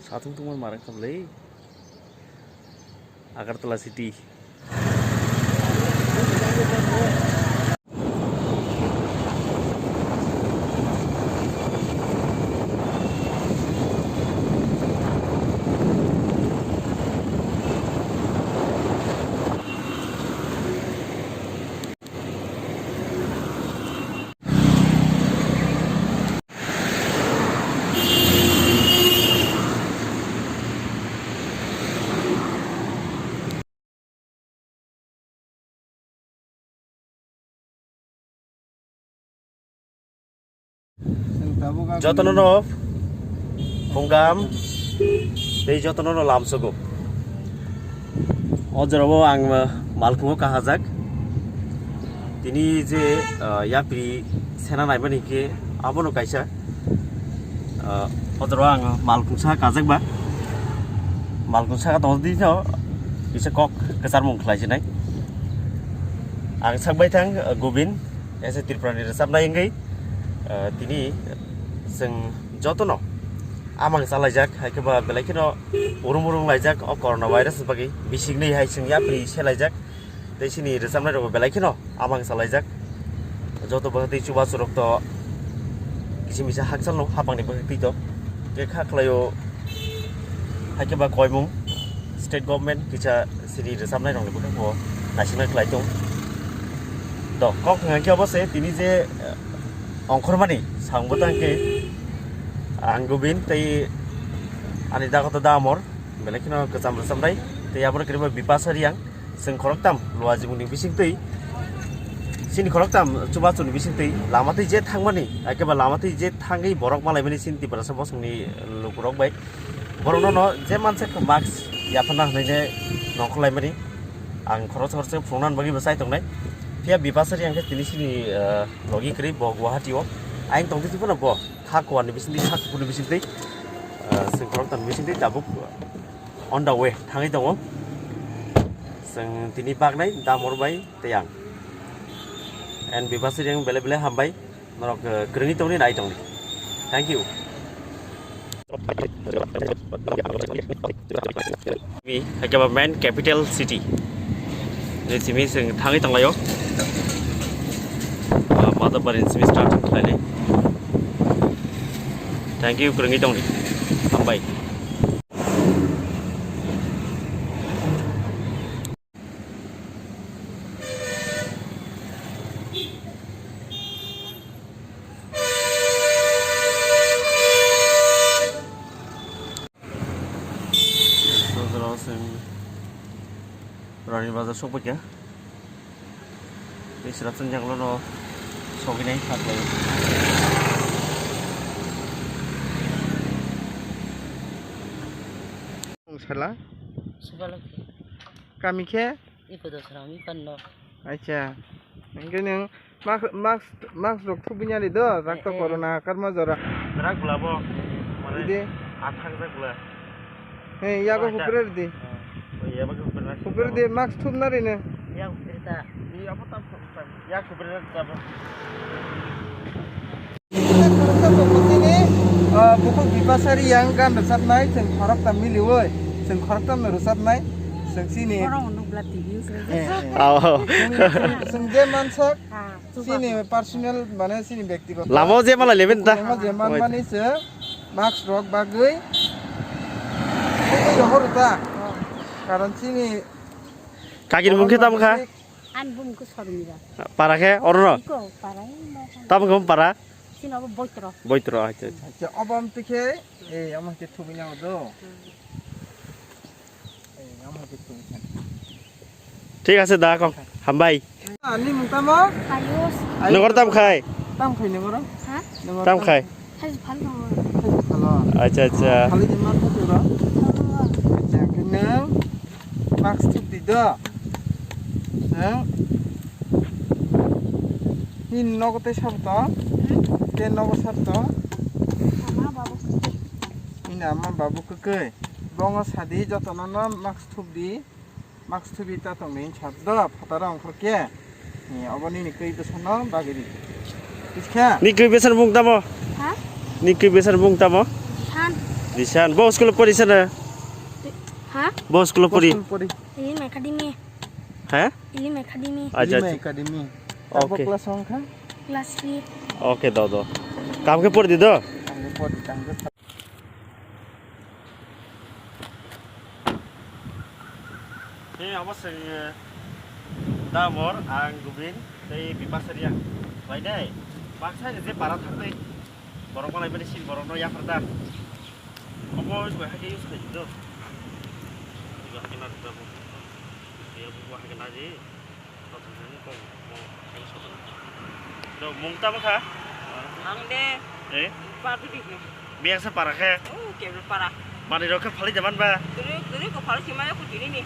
Satung tuh marang samlai Agartala City. Jotono Punggam Dei jotono lamsogo Ojrobo ang malkungo kahajak Tini je yapri sena naibani ke abono kaisa Ojrobo ang malkungsa kajak ba Malkungsa ka tongdi no bisa kok kesar mung khlai jinai Ang sakbai thang Gobin ese Tripurani resap na ingai Tini sing jotono amang salajak haikeba belakino urung lajak o coronavirus bagi bisigni hai sing yapri selajak desini resamna ro belakino amang salajak joto bahti chuba surok to kisi misa haksalno hapangni bahti to ke khaklayo haikeba koimung state government kicha sini resamna rong lebuk ko national klaitung to kok ngakyo bose tini je ongkormani sangbotangke Anggubin tei anida kota damor belakino kecam samrai tei abor kiriba bipasari yang sing khoroktam luaji muni bising tei sini khoroktam chuba chuni bising tei lama tei je thangmani akeba lama tei je thangai borok malai bani sinti barasa bosungni lukurok bai borok no je manse max yapana hne nongkolai mani ang khoros khorse phronan bagi basai tongnai pia bipasari yang ke tini sini logi kri bo Guwahati o aing tongti tipuna bo Hakuan ni bising di hakun ni bising di sengkorok tan bising di dabuk on the way thangai dong seng tini bag nai damor bai teyang and bibasir yang bele hambai norok krengi tong ni nai tong ni thank you we government capital city ni simi seng thangai tong layo mother barin simi starting thlai Thank you krengi tong ni hambai Rani bazar sopek ya Ini serap senjang lo no Soginai hatlai Salah? Sekolah Kami ke? ikut serami pano. Acha. Mungkin yang max dokter punya itu, rakto corona karma jora. Berak gula bo. Ini athang sak gula. Hei, ya ko kuper di. Oh iya, bagus kuper. Kuper di max tuh nari ne. Ya cerita. Iya, apa tam? Ya kuper apa? Buku bipasari yang kan resap naik, seng korak tam milih woi. Seng korak tam resap naik, seng sini. Orang untuk belat TV. Oh. Seng jeman sak, sini personal mana sini व्यक्तिगत. Lama je malah leben ta. Lama jeman mana se, max rock bagai. Ini johor ta. Karena sini. Kaki mungkin tam kah? Anbum ku sorumira. Parah ke? Orang? Iko parah. Tam kamu parah? Sini apa boitro? Boitro aja. Abang pikir, amah kita punya itu. Amah kita. ঠিক আছে দা কম হামবাই Ani mungtama? Ayus. নগর তাম খাই Tam khay ni moro? Hah? তাম খাই Harus paling. Kalau আচ্ছা আচ্ছা kali di mana tu ro? Yang kena max tu tidak. Ni nogote sabta? Ke nogo sabta? Mama babu. Ini ama babu kekai. Bongo sadi jotono max tu di. Max tu bita tu main sabda. Patara angkor ke? Ni abani ni koi tu sana bagiri. Iskia? নি কি বেসার বুং তামো Hah? নি কি বেসার বুং তামো San. Disan, bawa sekolah puri sana. Hah? Bawa sekolah puri. Ilim Academy. Hah? Ilim Academy. Aja. Academy. Oke. Kelas songkha. Kelas 3. Oke, do. Kamu ke puri do. Tangge pori tangge. Ini apa sih? Damor, ang gubin, dari bebas dia. Baik deh. Bangsa ini para thakti. Borong malai beri sin, borong no ya perda. Apa juga hagi use itu. Juga hagi nanti dapat. Dia buat hagi nanti. Tapi ini kok mau hagi soal. Do mungta maka? Ang de, Eh, patu di. biasa para ke. Oh, kebel parah. Mari roket paling zaman ba. Dulu kepala si Maya kucing ini.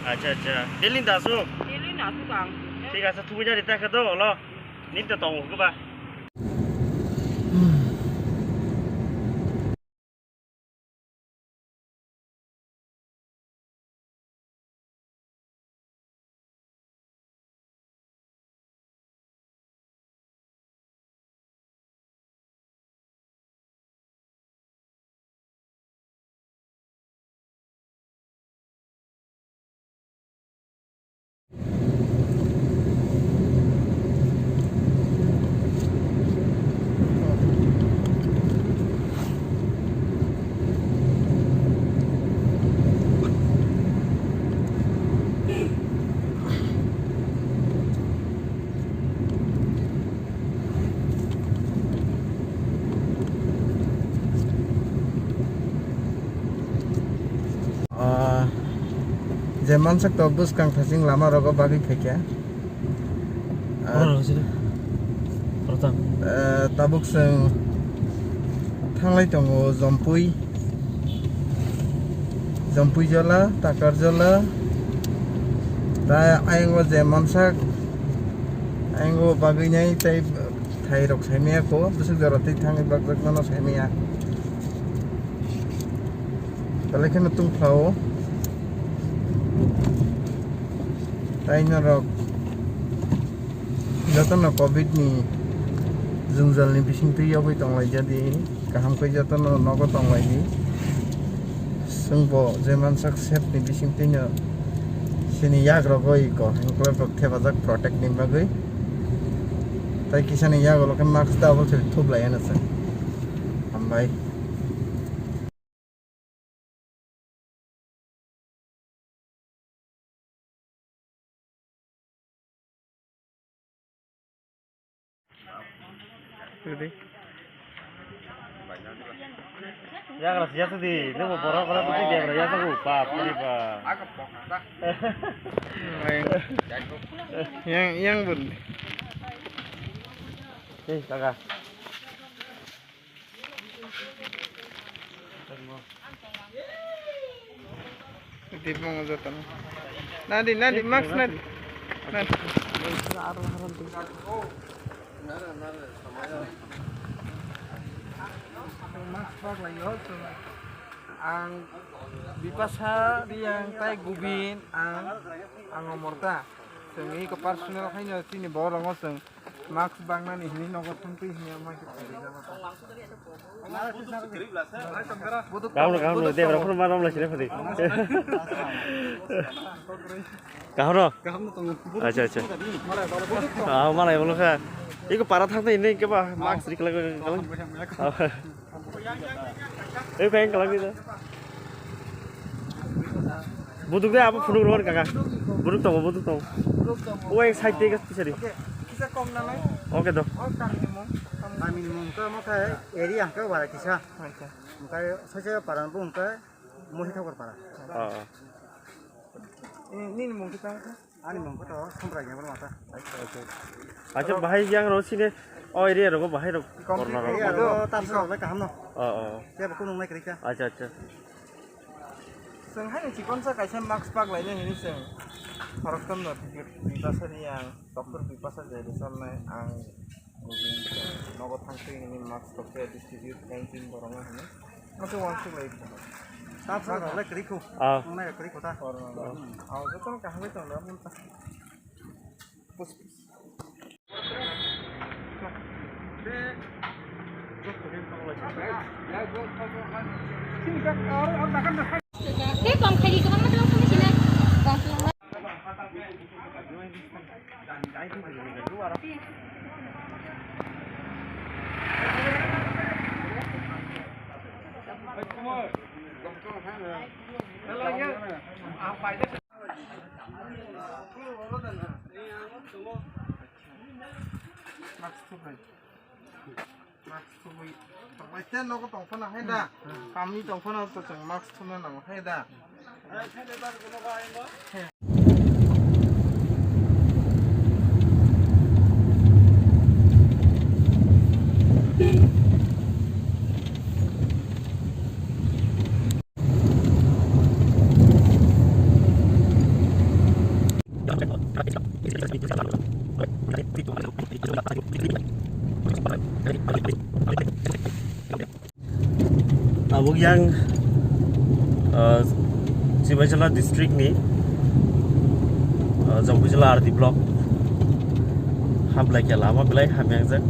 Aja. Delin dasu. Ini nasu kang. ঠিক আছে তুমি যদি দেখে তো হলো নিতে তো বা Zaman sak tobus kang thasing lama rogo bagi phekya. Tabuk seng thanglai tongo jompui jala takar jala ta aingo zaman sak aingo bagi nyai tai thai rok saimia ko busuk jarati thangi bagjak nano saimia talekin tung phao taina rok jatana covid ni jungzal ni bising tu yawi tonglai jadi kaham kai jatana nogo tonglai ni sungbo jeman sak set ni bising tinya sini yak rogoi ko hengkle protect bajak protect ni bagoi tai kisani yak lo kan mask da bol thup lai ana sa ambai ya kalau siapa di ini mau borong kalau pergi dia beraya tuh pak ini pak yang bun kakak di mong jatan nadi max nadi ang bipasa yang tai gubin ang omorta sengi ko personal khaina tini borong seng max bangna ni hini nogo thumpi hini ma ki kamu dia berapa rumah nomor sini pasti kamu aja malah yang lu kan itu para thang ini ke bah max di kalau pengen kalau gitu butuh deh apa produk luar kakak butuh tau oh yang side deh bisa di kisah kom nalai oke dong kami mungkin muka area ke wala kisah muka saja paran pun muka mau kita para ini mungkin kita ani mungkin tuh sampai yang bermata aja bahaya yang rosi nih oh ini ada bahaya dong iya tuh tanpa mereka hamno siapa pun naik kerja aja seng hai cikon sa kaisa max pak lainnya ini seng harakam na bipasa yang dokter bipasa jadi sampai ang nogo thangsi ini max dokter distribute engine borongan ini masih wansi lagi tanpa naik kerja naik kerja kota itu kan kahwe tuh nggak muntah pus Thế còn khai đi có mất đâu không chị này. Còn không. Maksudnya no ketong pernah heda, kami tong pernah tuh ceng maksudnya no heda. Abog yang Sibajala district ni Jambujala RD block hablai ke lama belai hamyang jak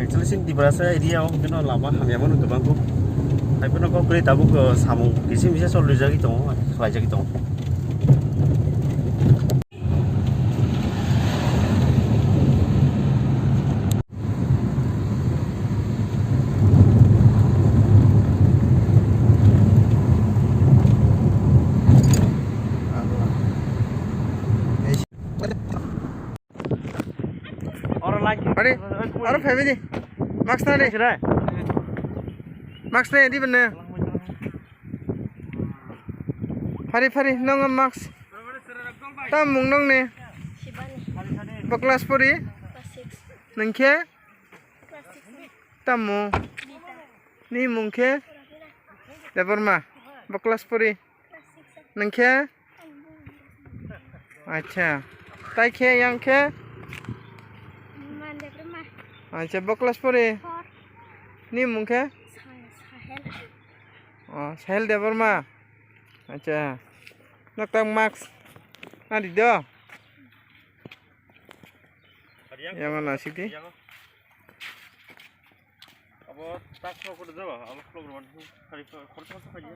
actually sin di berasa area om kena lama hamyang manu kebang ko tapi nak kau beri tabu ke samung kisi bisa solu jagi tong kelai jagi tong Pari, aru family, Max na ni, Max na di bener. Pari, nong Max. Tamung nong ni, Shibani. baklas puri, Class 6. nengke, Class 6. tamu, ni mungke, dapur ma, baklas puri, Class 6. nengke, acha, tai ke yang ke, Mande rumah. acha baklas puri, 4. ni mungke. Sahel. Oh, Sahel dapur ma, acha, nak tang Max, nanti dah. Yang mana sih ti? Abo tak kau kuda jawab, abo kau berbuat hari korban tu kaji.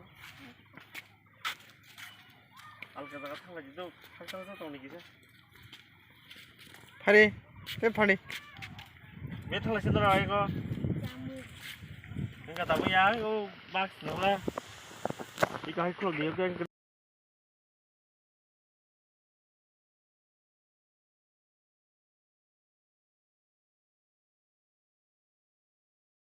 Alkata kata lagi tu, kata tahu ni kisah. Pari. Betul sih tu orang ko. Jamu. Enggak tahu ya, oh Max, nula. Ikai kau dia kan